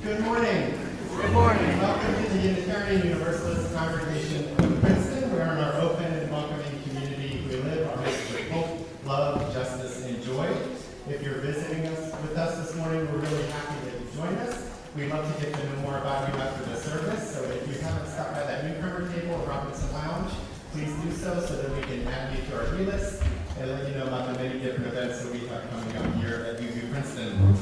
Good morning. Good morning. Welcome to the Unitarian Universalist Congregation of Princeton. We're in our open and welcoming community. We live our message of hope, love, justice, and joy. If you're visiting us with us this morning, we're really happy that you joined us. We'd love to get to know more about you after the service. So if you haven't stopped by that newcomer table or Robinson Lounge, please do so that we can add you to our e-list and let you know about the many different events that we have coming up here at UU Princeton.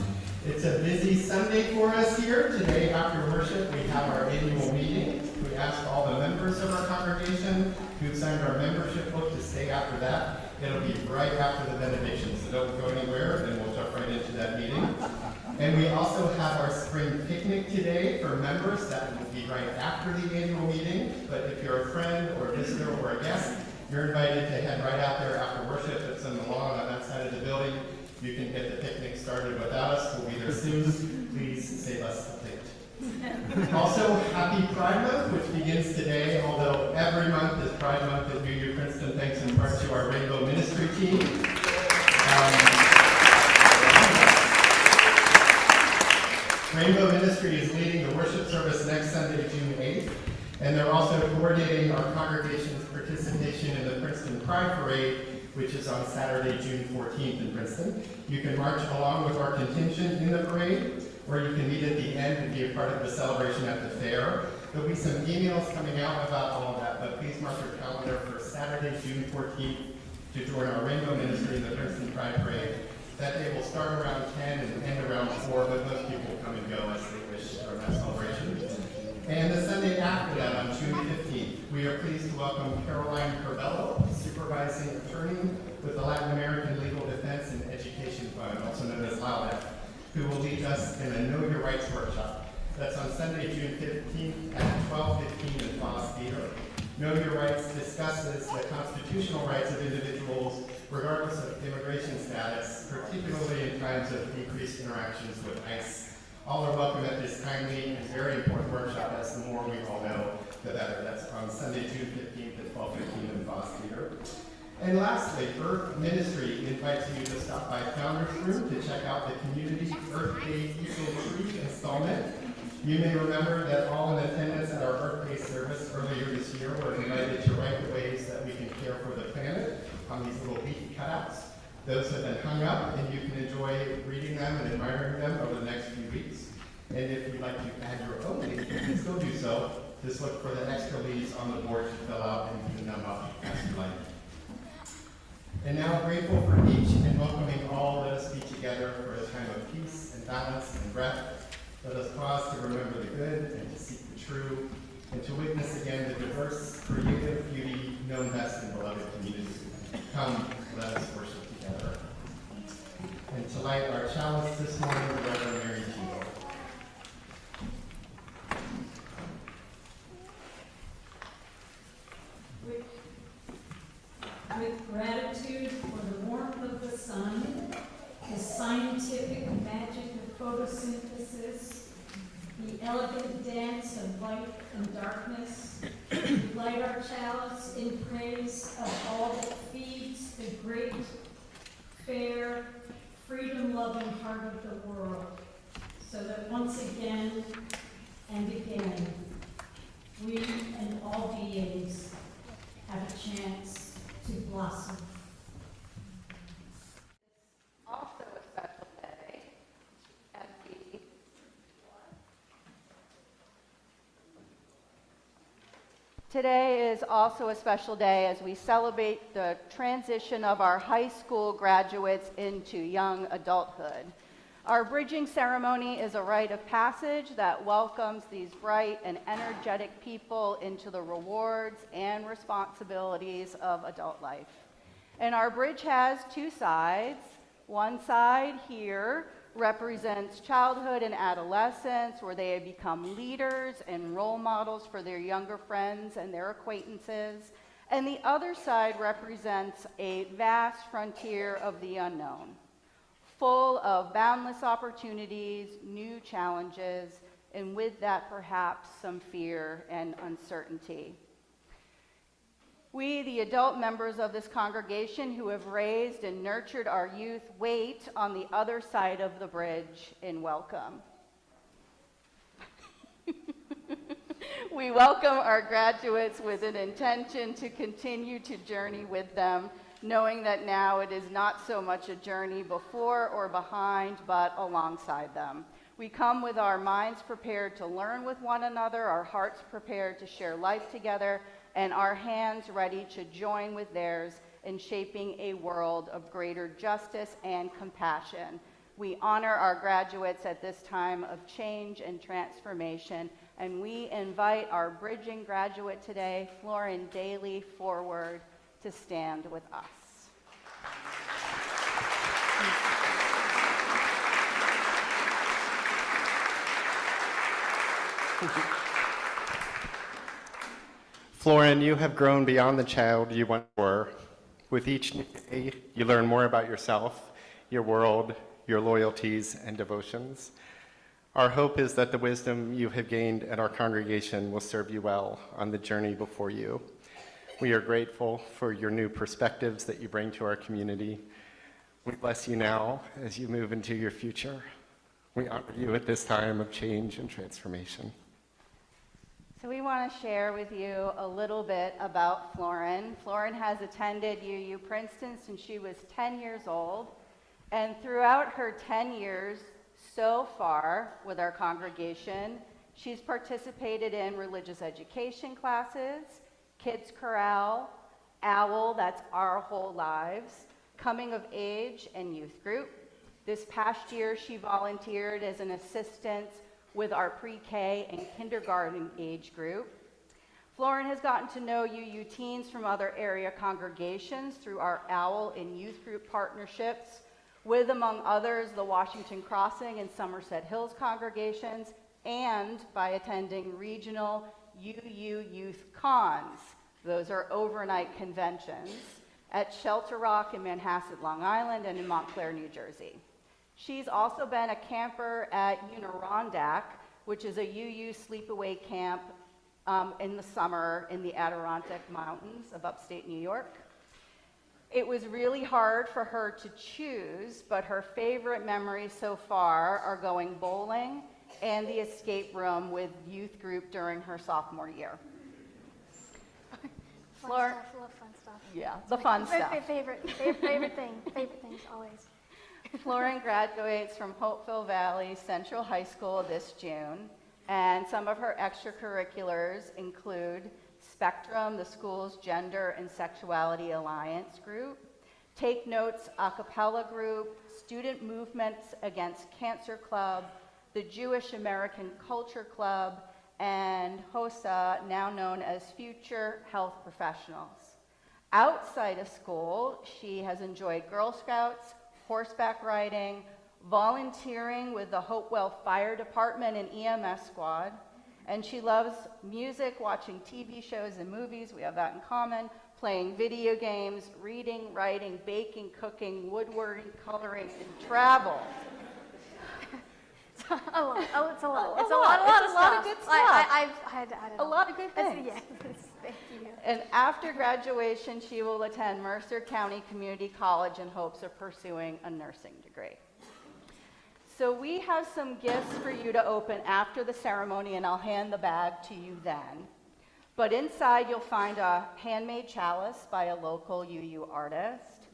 It's a busy Sunday for us here. Today after worship we have our annual meeting. We ask all the members of our congregation who've signed our membership book to stay after that. It'll be right after the benediction, so don't go anywhere and we'll jump right into that meeting. And we also have our spring picnic today for members. That will be right after the annual meeting. But if you're a friend or a visitor or a guest, you're invited to head right out there after worship. It's on the lawn on that side of the building. You can get the picnic started without us. We'll be there soon. Please save us a plate. Also, happy Pride Month, which begins today, although every month is Pride Month at UU Princeton, thanks in part to our Rainbow Ministry team. Rainbow Ministry is leading the worship service next Sunday, June 8th, and they're also coordinating our congregation's participation in the Princeton Pride Parade, which is on Saturday, June 14th in Princeton. You can march along with our contingent in the parade, or you can meet at the end and be a part of the celebration at the fair. There'll be some emails coming out about all of that, but please mark your calendar for Saturday, June 14th to join our Rainbow Ministry in the Princeton Pride Parade. That day will start around 10 and end around 4, but most people come and go as they wish during that celebration. And the Sunday after that, on June 15th, we are pleased to welcome Caroline Corbello, Supervising Attorney with the Latin American Legal Defense and Education Fund, also known as LAUDEF, who will lead us in a Know Your Rights workshop. That's on Sunday, June 15th at 12:15 in Foss Theater. Know Your Rights discusses the constitutional rights of individuals regardless of immigration status, particularly in times of increased interactions with ICE. All are welcome at this timely and very important workshop, as the more we all know, the better. That's on Sunday, June 15th at 12:15 in Foss Theater. And lastly, Earth Ministry invites you to stop by Founders Room to check out the Community Earth Day Eagle Tree installment. You may remember that all in attendance at our Earth Day service earlier this year were invited to write the ways that we can care for the planet on these little leaf cutouts. Those have been hung up, and you can enjoy reading them and admiring them over the next few weeks. And if you'd like to add your own leaf, you can still do so. Just look for the extra leaves on the board to fill out and clean them up as you like. And now, grateful for each and welcoming all, let us be together for a time of peace and balance and breath. Let us pause to remember the good and to seek the true, and to witness again the diverse, creative beauty known best in beloved community. Come, let us worship together. And to light our chalice this morning, the Reverend Mary Tebow. With gratitude for the warmth of the sun, the scientific magic of photosynthesis, the elegant dance of light and darkness, we light our chalice in praise of all that feeds the great, fair, freedom-loving heart of the world, so that once again and again, we and all beings have a chance to blossom. Also a special day as we Today is also a special day as we celebrate the transition of our high school graduates into young adulthood. Our bridging ceremony is a rite of passage that welcomes these bright and energetic people into the rewards and responsibilities of adult life. And our bridge has two sides. One side here represents childhood and adolescence, where they have become leaders and role models for their younger friends and their acquaintances. And the other side represents a vast frontier of the unknown, full of boundless opportunities, new challenges, and with that perhaps some fear and uncertainty. We, the adult members of this congregation who have raised and nurtured our youth, wait on the other side of the bridge in welcome. We welcome our graduates with an intention to continue to journey with them, knowing that now it is not so much a journey before or behind, but alongside them. We come with our minds prepared to learn with one another, our hearts prepared to share life together, and our hands ready to join with theirs in shaping a world of greater justice and compassion. We honor our graduates at this time of change and transformation, and we invite our bridging graduate today, Florin Daly, forward to stand with us. Florin, you have grown beyond the child you once were. With each new day, you learn more about yourself, your world, your loyalties, and devotions. Our hope is that the wisdom you have gained at our congregation will serve you well on the journey before you. We are grateful for your new perspectives that you bring to our community. We bless you now as you move into your future. We honor you at this time of change and transformation. So we want to share with you a little bit about Florin. Florin has attended UU Princeton since she was 10 years old, and throughout her 10 years so far with our congregation, she's participated in religious education classes, Kids Chorale, OWL, that's Our Whole Lives, Coming of Age, and Youth Group. This past year, she volunteered as an assistant with our pre-K and kindergarten age group. Florin has gotten to know UU teens from other area congregations through our OWL and youth group partnerships with, among others, the Washington Crossing and Somerset Hills congregations, and by attending regional UU Youth Cons. Those are overnight conventions at Shelter Rock in Manhasset, Long Island, and in Montclair, New Jersey. She's also been a camper at Unirondack, which is a UU sleepaway camp in the summer in the Adirondack Mountains of upstate New York. It was really hard for her to choose, but her favorite memories so far are going bowling and the escape room with youth group during her sophomore year. Love fun stuff. Yeah, the fun stuff. Favorite things always. Florin graduates from Hopeville Valley Central High School this June, and some of her extracurriculars include Spectrum, the school's Gender and Sexuality Alliance group, Take Notes a cappella group, Student Movements Against Cancer Club, the Jewish American Culture Club, and HOSA, now known as Future Health Professionals. Outside of school, she has enjoyed Girl Scouts, horseback riding, volunteering with the Hopewell Fire Department and EMS squad, and she loves music, watching TV shows and movies, we have that in common, playing video games, reading, writing, baking, cooking, woodworking, coloring, and travel. It's a lot. It's a lot. It's A lot of good stuff. I don't know. A lot of good things. Yes, thank you. And after graduation, she will attend Mercer County Community College in hopes of pursuing a nursing degree. So we have some gifts for you to open after the ceremony, and I'll hand the bag to you then. But inside, you'll find a handmade chalice by a local UU artist,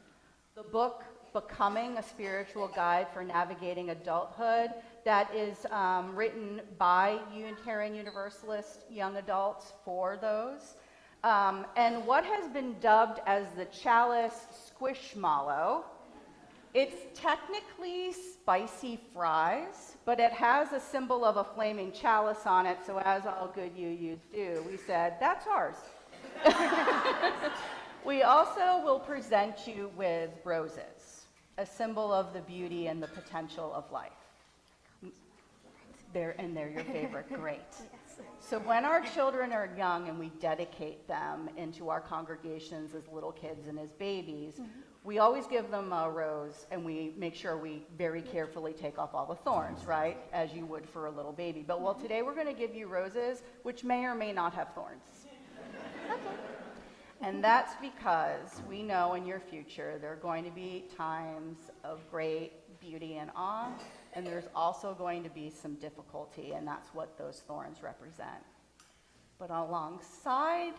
the book Becoming, a Spiritual Guide for Navigating Adulthood, that is written by Unitarian Universalist young adults for those. And what has been dubbed as the Chalice Squishmallow. It's technically spicy fries, but it has a symbol of a flaming chalice on it, so as all good UUs do, we said, that's ours. We also will present you with roses, a symbol of the beauty and the potential of life. They're your favorite, great. Yes. So when our children are young and we dedicate them into our congregations as little kids and as babies, we always give them a rose, and we make sure we very carefully take off all the thorns, right? As you would for a little baby. But well, today we're going to give you roses, which may or may not have thorns. Okay. And that's because we know in your future there are going to be times of great beauty and awe, and there's also going to be some difficulty, and that's what those thorns represent. But alongside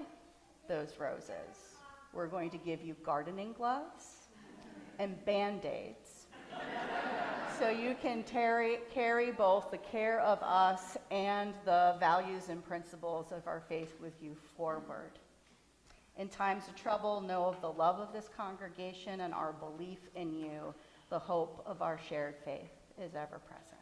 those roses, we're going to give you gardening gloves and Band-Aids. So you can carry both the care of us and the values and principles of our faith with you forward. In times of trouble, know of the love of this congregation and our belief in you. The hope of our shared faith is ever present.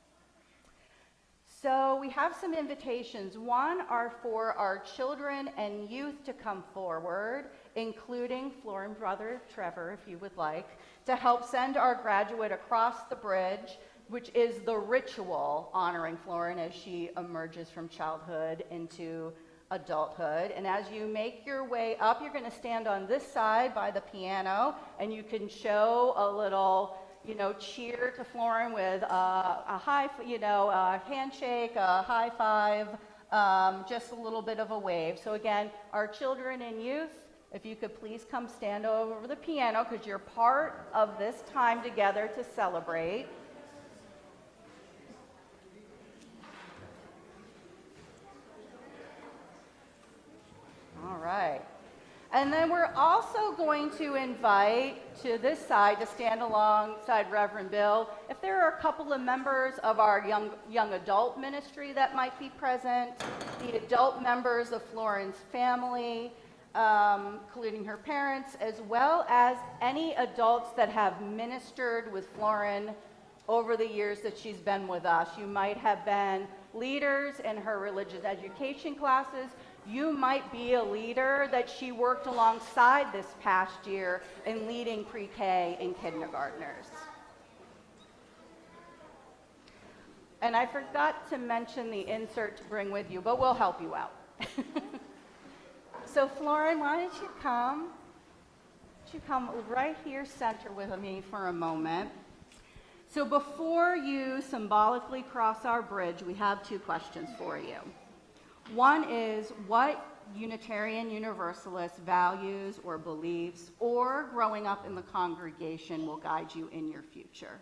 So we have some invitations. One are for our children and youth to come forward, including Florin brother Trevor, if you would like, to help send our graduate across the bridge, which is the ritual honoring Florin as she emerges from childhood into adulthood. And as you make your way up, you're going to stand on this side by the piano, and you can show a little, cheer to Florin with a handshake, a high five, just a little bit of a wave. So again, our children and youth, if you could please come stand over the piano, because you're part of this time together to celebrate. All right. And then we're also going to invite to this side to stand alongside Reverend Bill. If there are a couple of members of our young adult ministry that might be present, the adult members of Florin's family, including her parents, as well as any adults that have ministered with Florin over the years that she's been with us. You might have been leaders in her religious education classes. You might be a leader that she worked alongside this past year in leading pre-K and kindergartners. And I forgot to mention the insert to bring with you, but we'll help you out. So Florin, why don't you come? Right here center with me for a moment. So before you symbolically cross our bridge, we have two questions for you. One is, what Unitarian Universalist values or beliefs or growing up in the congregation will guide you in your future?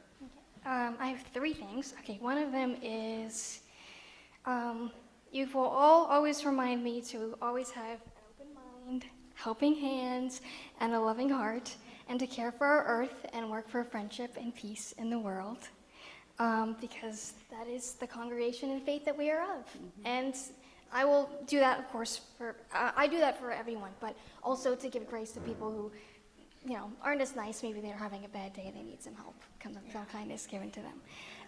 I have three things. Okay, one of them is you will all always remind me to always have an open mind, helping hands, and a loving heart, and to care for our earth and work for friendship and peace in the world. Because that is the congregation and faith that we are of. Mm-hmm. And I will do that, of course, I do that for everyone, but also to give grace to people who, aren't as nice. Maybe they're having a bad day, they need some help, some kindness given to them.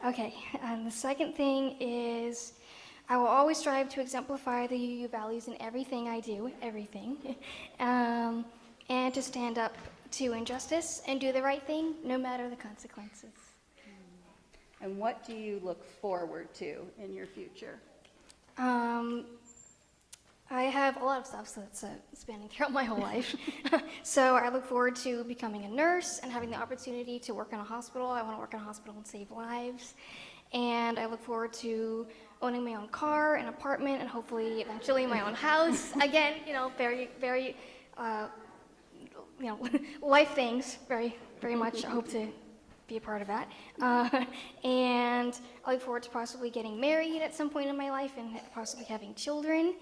Okay, and the second thing is I will always strive to exemplify the UU values in everything I do, and to stand up to injustice and do the right thing, no matter the consequences. And what do you look forward to in your future? I have a lot of stuff that's spanning throughout my whole life. So I look forward to becoming a nurse and having the opportunity to work in a hospital. I want to work in a hospital and save lives. And I look forward to owning my own car, an apartment, and hopefully eventually my own house. Again, very, very, life things, very, very much. I hope to be a part of that. And I look forward to possibly getting married at some point in my life and possibly having children.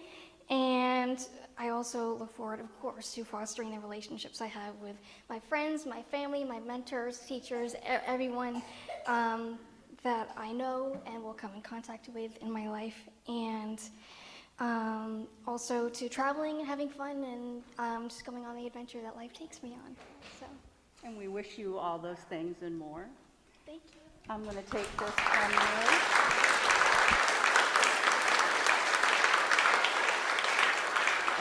And I also look forward, of course, to fostering the relationships I have with my friends, my family, my mentors, teachers, everyone that I know and will come in contact with in my life. And also to traveling and having fun and just going on the adventure that life takes me on. So. And we wish you all those things and more. Thank you. I'm going to take this from you.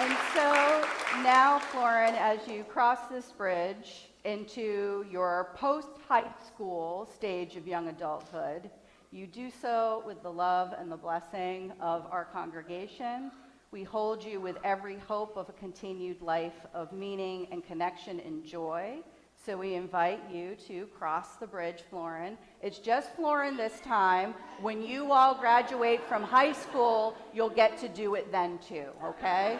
And so now, Florin, as you cross this bridge into your post-high school stage of young adulthood, you do so with the love and the blessing of our congregation. We hold you with every hope of a continued life of meaning and connection and joy. So we invite you to cross the bridge, Florin. It's just Florin this time. When you all graduate from high school, you'll get to do it then too, okay?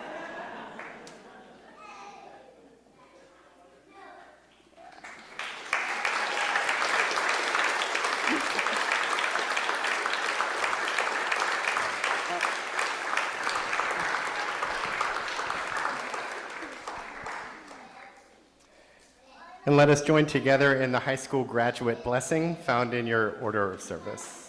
And let us join together in the high school graduate blessing found in your order of service.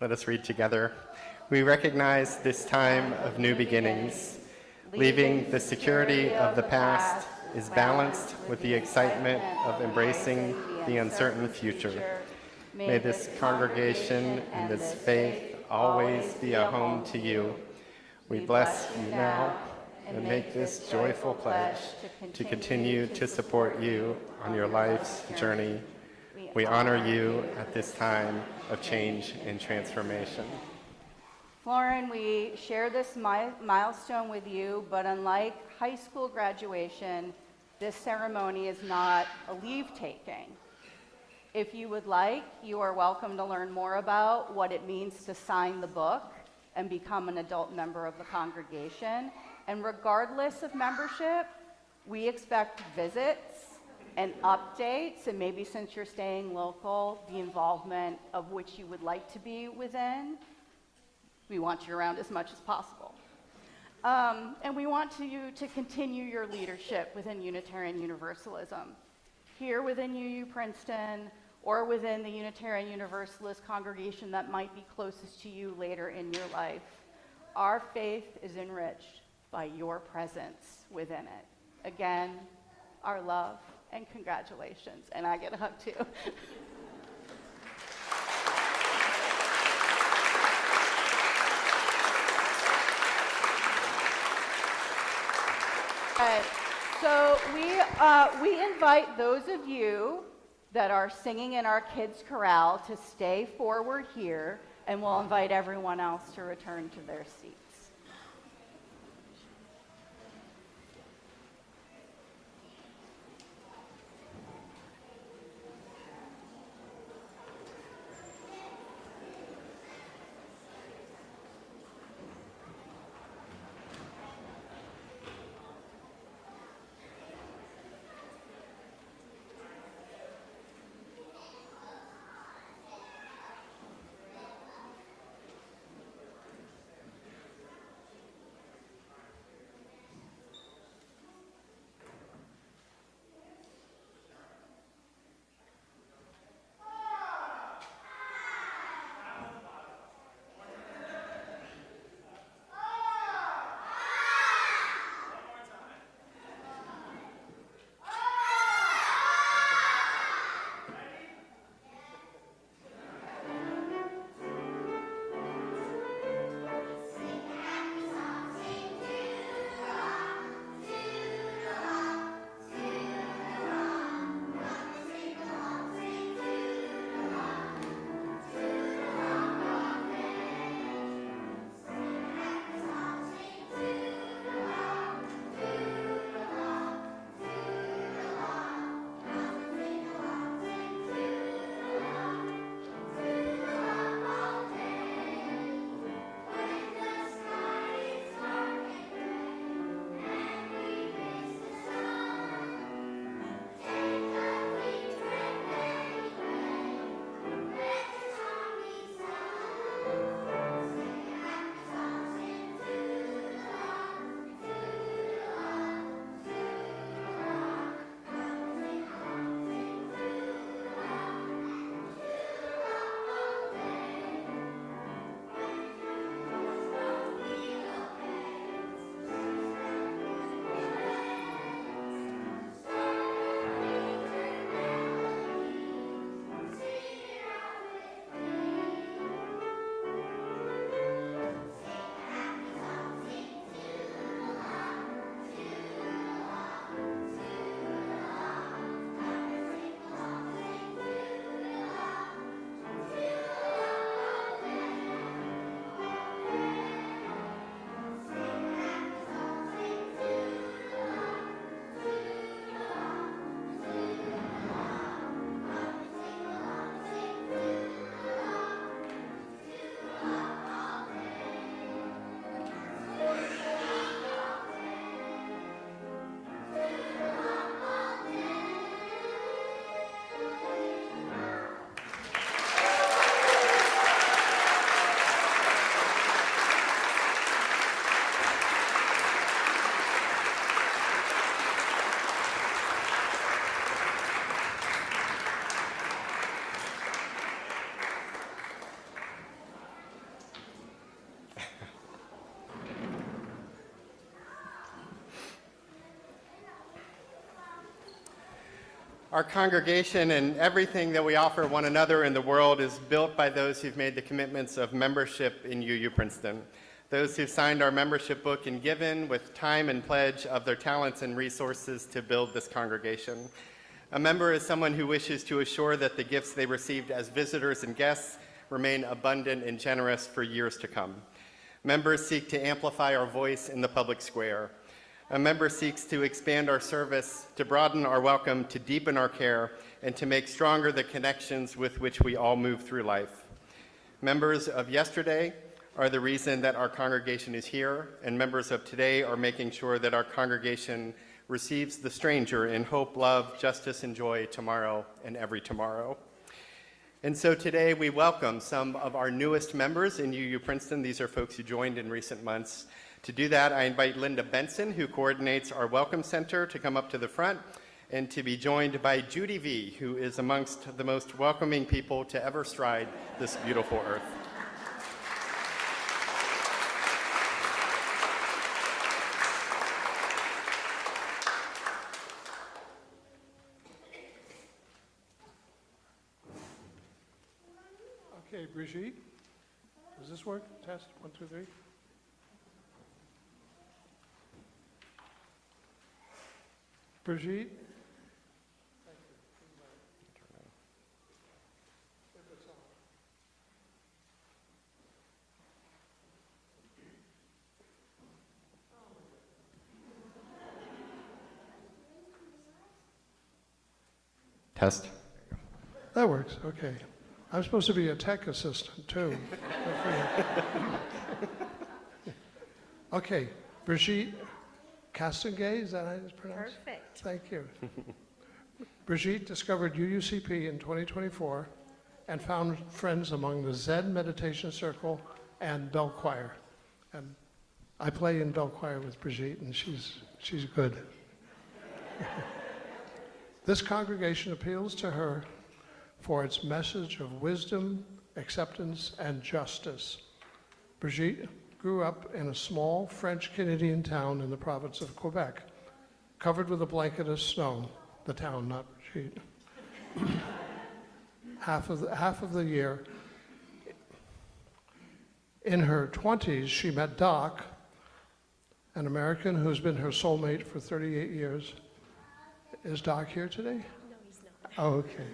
Let us read together. We recognize this time of new beginnings. Leaving the security of the past is balanced with the excitement of embracing the uncertain future. May this congregation and this faith always be a home to you. We bless you now and make this joyful pledge to continue to support you on your life's journey. We honor you at this time of change and transformation. Lauren, we share this milestone with you, but unlike high school graduation, this ceremony is not a leave-taking. If you would like, you are welcome to learn more about what it means to sign the book and become an adult member of the congregation. And regardless of membership, we expect visits and updates, and maybe since you're staying local, the involvement of which you would like to be within. We want you around as much as possible. And we want you to continue your leadership within Unitarian Universalism. Here within UU Princeton, or within the Unitarian Universalist congregation that might be closest to you later in your life. Our faith is enriched by your presence within it. Again, our love and congratulations. And I get a hug too. Right. So we invite those of you that are singing in our kids' chorale to stay forward here, and we'll invite everyone else to return to their seats. Our congregation and everything that we offer one another in the world is built by those who've made the commitments of membership in UU Princeton, those who've signed our membership book and given with time and pledge of their talents and resources to build this congregation. A member is someone who wishes to assure that the gifts they received as visitors and guests remain abundant and generous for years to come. Members seek to amplify our voice in the public square. A member seeks to expand our service, to broaden our welcome, to deepen our care, and to make stronger the connections with which we all move through life. Members of yesterday are the reason that our congregation is here, and members of today are making sure that our congregation receives the stranger in hope, love, justice, and joy tomorrow and every tomorrow. And so today we welcome some of our newest members in UU Princeton. These are folks who joined in recent months. To do that, I invite Linda Benson, who coordinates our Welcome Center, to come up to the front and to be joined by Judy V., who is amongst the most welcoming people to ever stride this beautiful earth. Okay, Brigitte, does this work? Test, 1, 2, 3. Brigitte? Test. That works, okay. I'm supposed to be a tech assistant, too. Okay, Brigitte Castengay, is that how it's pronounced? Perfect. Thank you. Brigitte discovered UUCP in 2024 and found friends among the Zen Meditation Circle and Bell Choir. And I play in Bell Choir with Brigitte, and she's good. This congregation appeals to her for its message of wisdom, acceptance, and justice. Brigitte grew up in a small French-Canadian town in the province of Quebec, covered with a blanket of snow. The town, not Brigitte. half of the year. In her 20s, she met Doc, an American who's been her soulmate for 38 years. Is Doc here today? No, he's not. Oh, okay.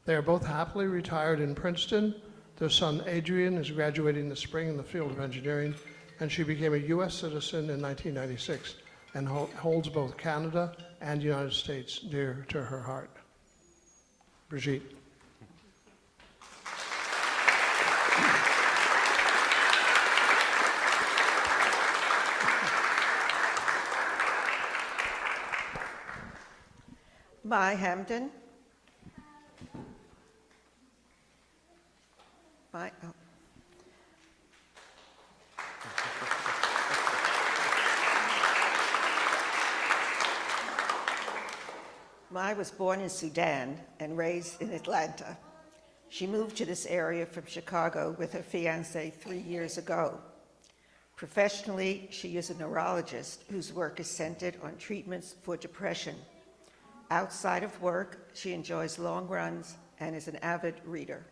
They are both happily retired in Princeton. Their son Adrian is graduating this spring in the field of engineering, and she became a U.S. citizen in 1996 and holds both Canada and United States dear to her heart. Brigitte. Mai Hamden. Mai, oh. Mai was born in Sudan and raised in Atlanta. She moved to this area from Chicago with her fiancé 3 years ago. Professionally, she is a neurologist whose work is centered on treatments for depression. Outside of work, she enjoys long runs and is an avid reader.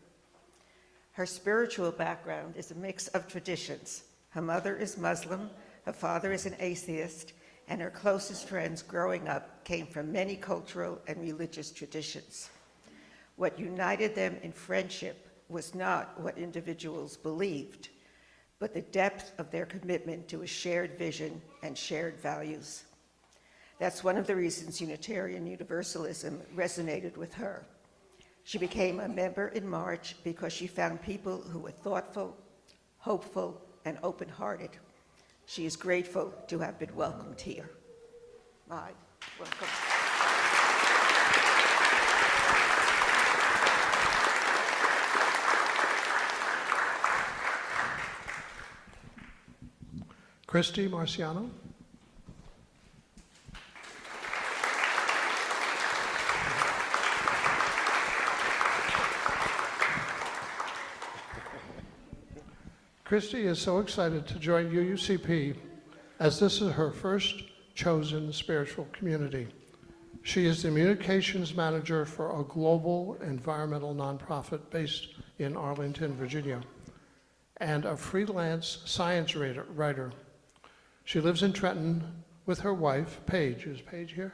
Her spiritual background is a mix of traditions. Her mother is Muslim, her father is an atheist, and her closest friends growing up came from many cultural and religious traditions. What united them in friendship was not what individuals believed, but the depth of their commitment to a shared vision and shared values. That's one of the reasons Unitarian Universalism resonated with her. She became a member in March because she found people who were thoughtful, hopeful, and open-hearted. She is grateful to have been welcomed here. Mai, welcome. Christy Marciano. Christy is so excited to join UUCP as this is her first chosen spiritual community. She is the communications manager for a global environmental nonprofit based in Arlington, Virginia, and a freelance science writer. She lives in Trenton with her wife, Paige. Is Paige here?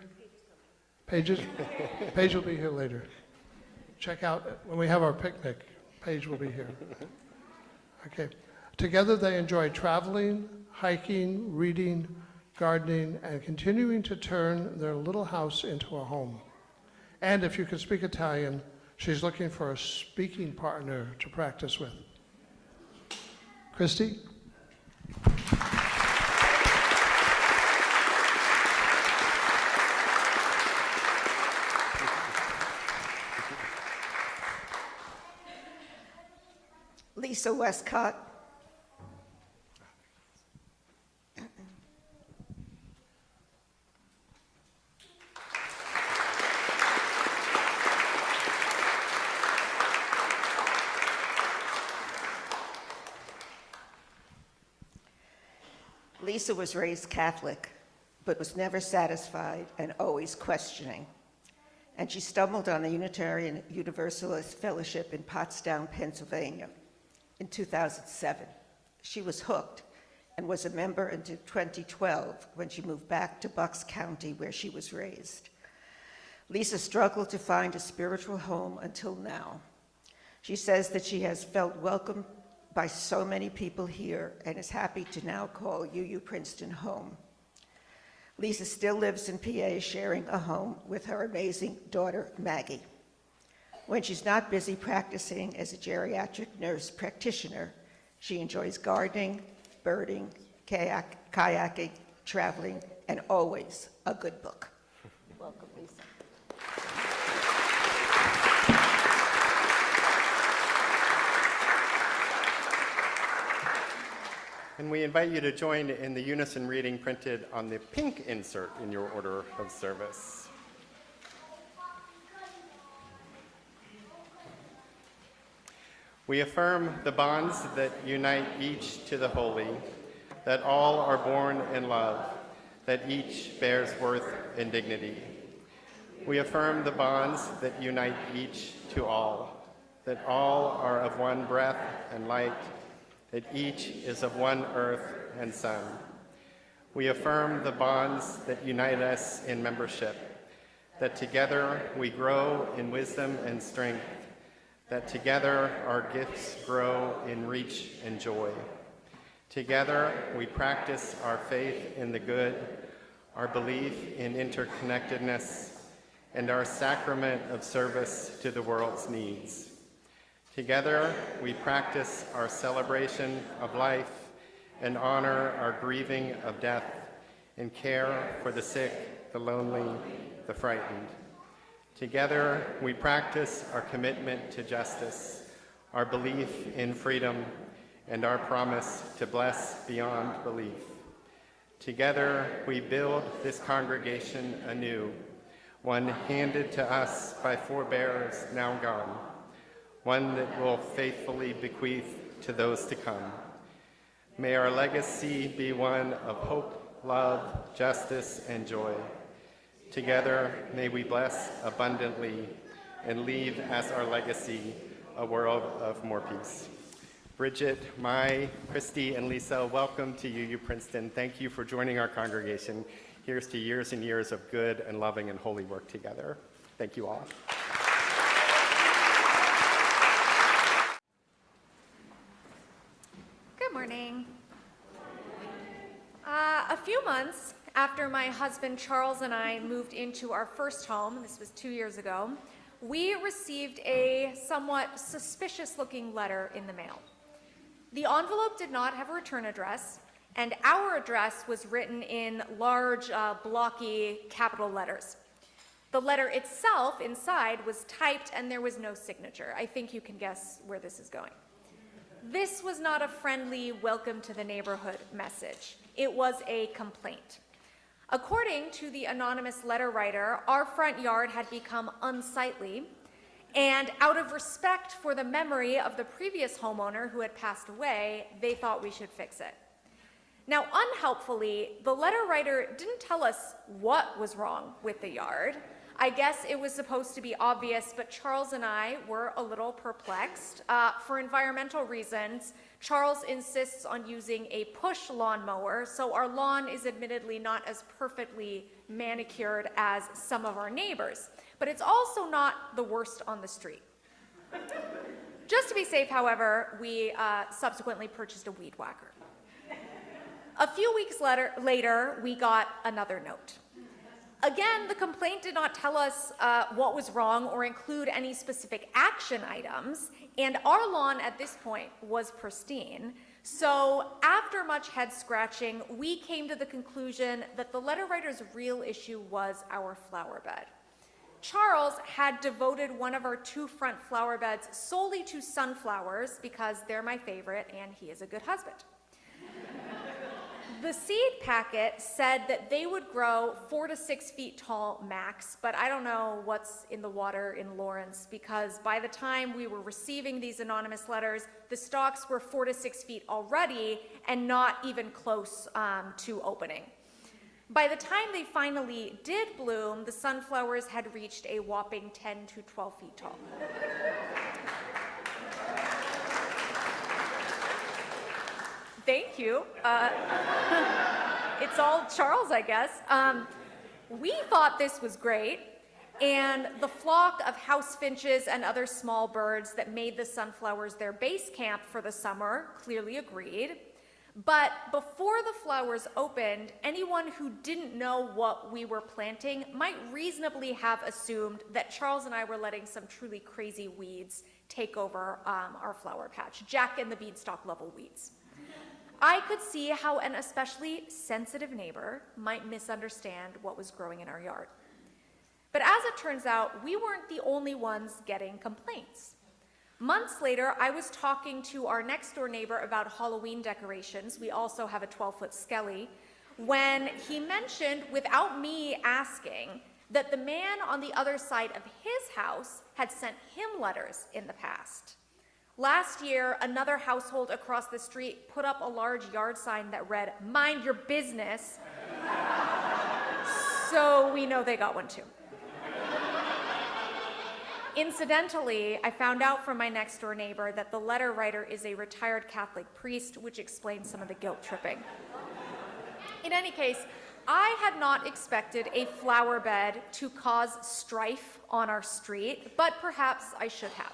Paige will be here later. Check out when we have our picnic. Paige will be here. Okay. Together they enjoy traveling, hiking, reading, gardening, and continuing to turn their little house into a home. And if you can speak Italian, she's looking for a speaking partner to practice with. Christy? Lisa Westcott. Lisa was raised Catholic, but was never satisfied and always questioning. And she stumbled on the Unitarian Universalist Fellowship in Pottstown, Pennsylvania in 2007. She was hooked and was a member until 2012 when she moved back to Bucks County where she was raised. Lisa struggled to find a spiritual home until now. She says that she has felt welcomed by so many people here and is happy to now call UU Princeton home. Lisa still lives in PA, sharing a home with her amazing daughter, Maggie. When she's not busy practicing as a geriatric nurse practitioner, she enjoys gardening, birding, kayaking, traveling, and always a good book. Welcome, Lisa. And we invite you to join in the unison reading printed on the pink insert in your order of service. We affirm the bonds that unite each to the holy, that all are born in love, that each bears worth and dignity. We affirm the bonds that unite each to all, that all are of one breath and light, that each is of one earth and sun. We affirm the bonds that unite us in membership, that together we grow in wisdom and strength, that together our gifts grow in reach and joy. Together we practice our faith in the good, our belief in interconnectedness, and our sacrament of service to the world's needs. Together, we practice our celebration of life and honor our grieving of death and care for the sick, the lonely, the frightened. Together, we practice our commitment to justice, our belief in freedom, and our promise to bless beyond belief. Together, we build this congregation anew, one handed to us by forebears now gone, one that will faithfully bequeath to those to come. May our legacy be one of hope, love, justice, and joy. Together, may we bless abundantly and leave as our legacy a world of more peace. Bridget, Mai, Christy, and Lisa, welcome to UU Princeton. Thank you for joining our congregation. Here's to years and years of good and loving and holy work together. Thank you all. Good morning. A few months after my husband Charles and I moved into our first home, this was 2 years ago, we received a somewhat suspicious-looking letter in the mail. The envelope did not have a return address, and our address was written in large, blocky capital letters. The letter itself inside was typed, and there was no signature. I think you can guess where this is going. This was not a friendly welcome to the neighborhood message. It was a complaint. According to the anonymous letter writer, our front yard had become unsightly, and out of respect for the memory of the previous homeowner who had passed away, they thought we should fix it. Now, unhelpfully, the letter writer didn't tell us what was wrong with the yard. I guess it was supposed to be obvious, but Charles and I were a little perplexed. For environmental reasons, Charles insists on using a push lawnmower, so our lawn is admittedly not as perfectly manicured as some of our neighbors, but it's also not the worst on the street. Just to be safe, however, we subsequently purchased a weed whacker. A few weeks later, we got another note. Again, the complaint did not tell us what was wrong or include any specific action items, and our lawn at this point was pristine. So after much head scratching, we came to the conclusion that the letter writer's real issue was our flower bed. Charles had devoted one of our 2 front flower beds solely to sunflowers because they're my favorite and he is a good husband. The seed packet said that they would grow 4 to 6 feet tall max, but I don't know what's in the water in Lawrence because by the time we were receiving these anonymous letters, the stalks were 4 to 6 feet already and not even close to opening. By the time they finally did bloom, the sunflowers had reached a whopping 10 to 12 feet tall. Thank you. It's all Charles, I guess. We thought this was great, and the flock of house finches and other small birds that made the sunflowers their base camp for the summer clearly agreed. But before the flowers opened, anyone who didn't know what we were planting might reasonably have assumed that Charles and I were letting some truly crazy weeds take over our flower patch, Jack and the Beanstalk level weeds. I could see how an especially sensitive neighbor might misunderstand what was growing in our yard. But as it turns out, we weren't the only ones getting complaints. Months later, I was talking to our next door neighbor about Halloween decorations. We also have a 12-foot skelly, when he mentioned, without me asking, that the man on the other side of his house had sent him letters in the past. Last year, another household across the street put up a large yard sign that read, "Mind your business." So we know they got one too. Incidentally, I found out from my next door neighbor that the letter writer is a retired Catholic priest, which explains some of the guilt tripping. In any case, I had not expected a flower bed to cause strife on our street, but perhaps I should have.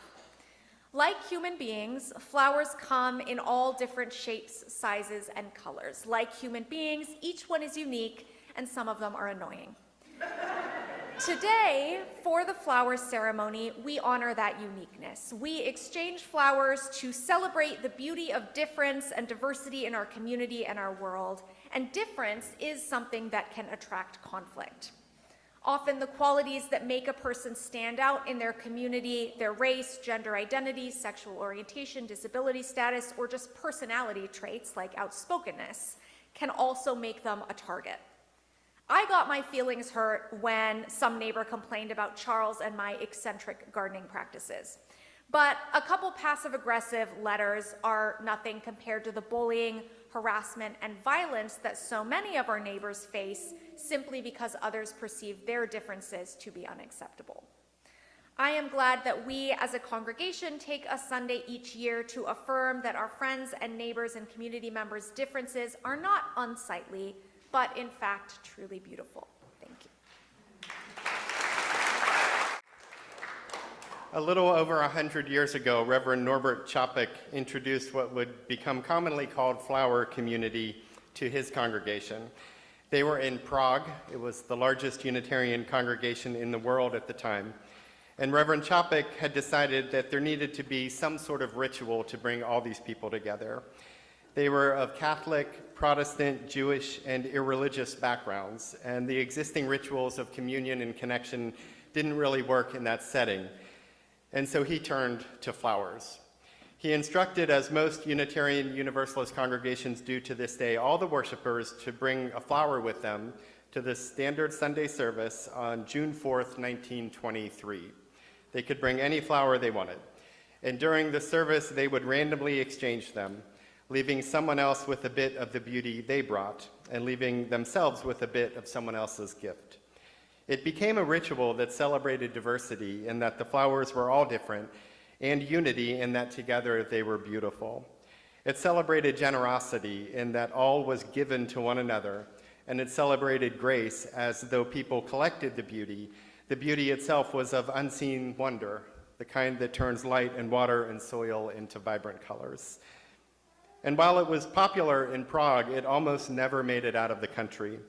Like human beings, flowers come in all different shapes, sizes, and colors. Like human beings, each one is unique, and some of them are annoying. Today, for the flower ceremony, we honor that uniqueness. We exchange flowers to celebrate the beauty of difference and diversity in our community and our world, and difference is something that can attract conflict. Often the qualities that make a person stand out in their community, their race, gender identity, sexual orientation, disability status, or just personality traits like outspokenness, can also make them a target. I got my feelings hurt when some neighbor complained about Charles and my eccentric gardening practices. But a couple passive-aggressive letters are nothing compared to the bullying, harassment, and violence that so many of our neighbors face simply because others perceive their differences to be unacceptable. I am glad that we as a congregation take a Sunday each year to affirm that our friends and neighbors and community members' differences are not unsightly, but in fact truly beautiful. Thank you. A little over 100 years ago, Reverend Norbert Chapek introduced what would become commonly called flower community to his congregation. They were in Prague. It was the largest Unitarian congregation in the world at the time. And Reverend Chapek had decided that there needed to be some sort of ritual to bring all these people together. They were of Catholic, Protestant, Jewish, and irreligious backgrounds, and the existing rituals of communion and connection didn't really work in that setting. And so he turned to flowers. He instructed, as most Unitarian Universalist congregations do to this day, all the worshipers to bring a flower with them to the standard Sunday service on June 4th, 1923. They could bring any flower they wanted. And during the service, they would randomly exchange them. leaving someone else with a bit of the beauty they brought, and leaving themselves with a bit of someone else's gift. It became a ritual that celebrated diversity in that the flowers were all different, and unity in that together they were beautiful. It celebrated generosity in that all was given to one another, and it celebrated grace as though people collected the beauty. The beauty itself was of unseen wonder, the kind that turns light and water and soil into vibrant colors. And while it was popular in Prague, it almost never made it out of the country.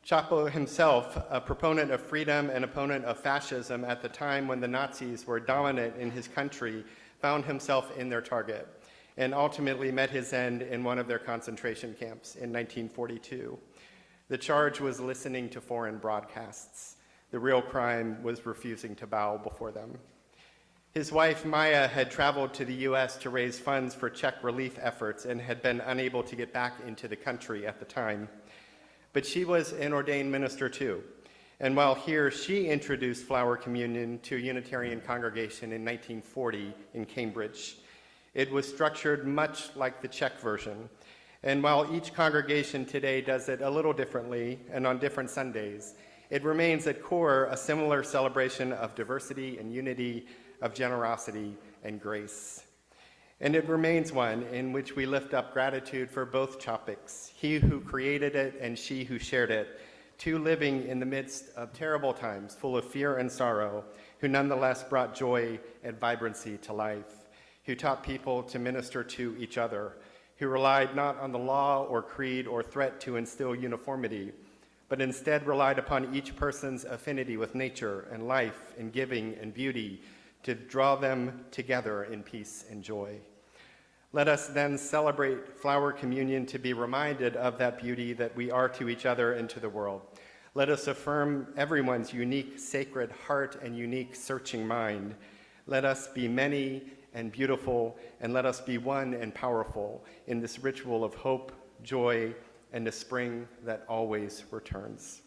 Chapo himself, a proponent of freedom and opponent of fascism at the time when the Nazis were dominant in his country, found himself in their target and ultimately met his end in one of their concentration camps in 1942. The charge was listening to foreign broadcasts. The real crime was refusing to bow before them. His wife, Maya, had traveled to the US to raise funds for Czech relief efforts and had been unable to get back into the country at the time. But she was an ordained minister too. And while here, she introduced flower communion to a Unitarian congregation in 1940 in Cambridge. It was structured much like the Czech version. And while each congregation today does it a little differently and on different Sundays, it remains at core a similar celebration of diversity and unity, of generosity and grace. And it remains one in which we lift up gratitude for both topics, he who created it and she who shared it, two living in the midst of terrible times full of fear and sorrow, who nonetheless brought joy and vibrancy to life, who taught people to minister to each other, who relied not on the law or creed or threat to instill uniformity, but instead relied upon each person's affinity with nature and life and giving and beauty to draw them together in peace and joy. Let us then celebrate flower communion to be reminded of that beauty that we are to each other and to the world. Let us affirm everyone's unique sacred heart and unique searching mind. Let us be many and beautiful, and let us be one and powerful in this ritual of hope, joy, and a spring that always returns.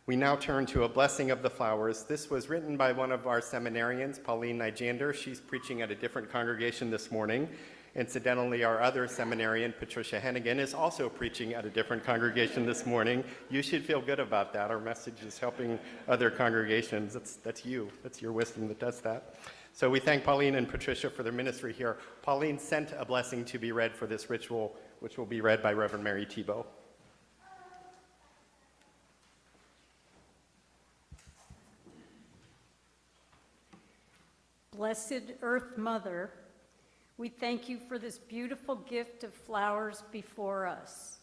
We now turn to a blessing of the flowers. This was written by one of our seminarians, Pauline Nijander. She's preaching at a different congregation this morning. Incidentally, our other seminarian, Patricia Hennigan, is also preaching at a different congregation this morning. You should feel good about that. Our message is helping other congregations. That's you. That's your wisdom that does that. So we thank Pauline and Patricia for their ministry here. Pauline sent a blessing to be read for this ritual, which will be read by Reverend Mary Thibault. Blessed Earth Mother, we thank you for this beautiful gift of flowers before us.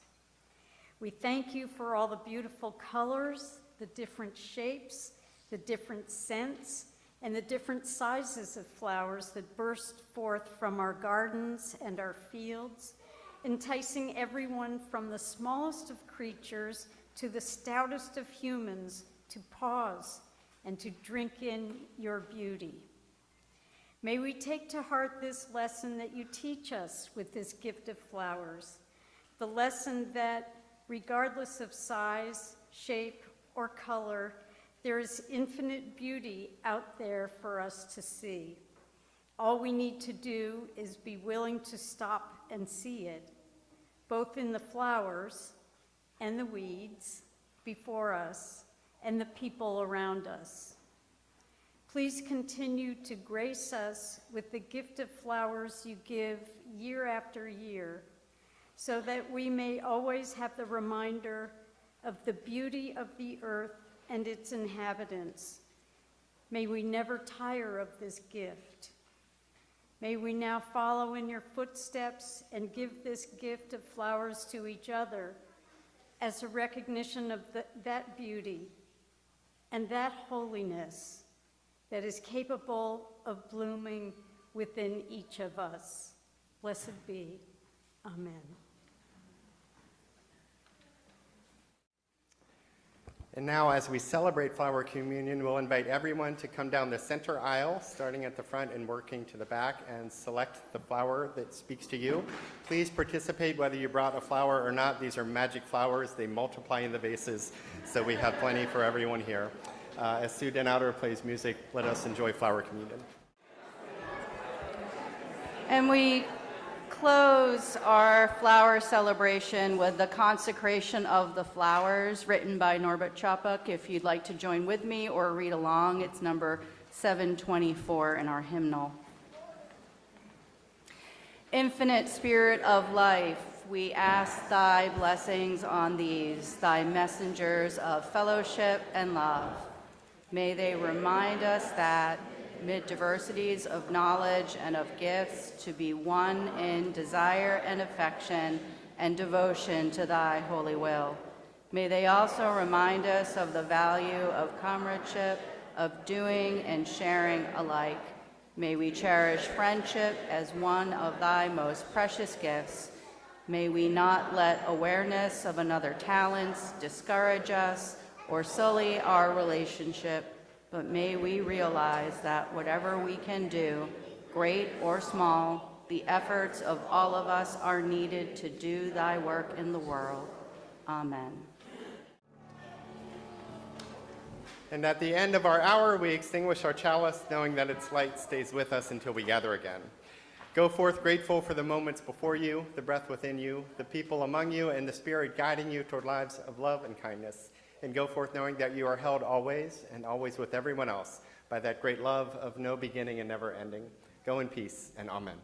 We thank you for all the beautiful colors, the different shapes, the different scents, and the different sizes of flowers that burst forth from our gardens and our fields, enticing everyone from the smallest of creatures to the stoutest of humans to pause and to drink in your beauty. May we take to heart this lesson that you teach us with this gift of flowers, the lesson that regardless of size, shape, or color, there is infinite beauty out there for us to see. All we need to do is be willing to stop and see it, both in the flowers and the weeds before us and the people around us. Please continue to grace us with the gift of flowers you give year after year, so that we may always have the reminder of the beauty of the earth and its inhabitants. May we never tire of this gift. May we now follow in your footsteps and give this gift of flowers to each other as a recognition of that beauty and that holiness that is capable of blooming within each of us. Blessed be. Amen. And now, as we celebrate flower communion, we'll invite everyone to come down the center aisle, starting at the front and working to the back, and select the flower that speaks to you. Please participate whether you brought a flower or not. These are magic flowers. They multiply in the vases, so we have plenty for everyone here. As Sue Denouter plays music, let us enjoy flower communion. And we close our flower celebration with the consecration of the flowers written by Norbert Chapuk. If you'd like to join with me or read along, it's number 724 in our hymnal. Infinite Spirit of life, we ask thy blessings on these, thy messengers of fellowship and love. May they remind us that, mid diversities of knowledge and of gifts, to be one in desire and affection and devotion to thy holy will. May they also remind us of the value of comradeship, of doing and sharing alike. May we cherish friendship as one of thy most precious gifts. May we not let awareness of another talents discourage us or sully our relationship, but may we realize that whatever we can do, great or small, the efforts of all of us are needed to do thy work in the world. Amen. And at the end of our hour, we extinguish our chalice, knowing that its light stays with us until we gather again. Go forth grateful for the moments before you, the breath within you, the people among you, and the Spirit guiding you toward lives of love and kindness. And go forth knowing that you are held always and always with everyone else by that great love of no beginning and never ending. Go in peace, and amen.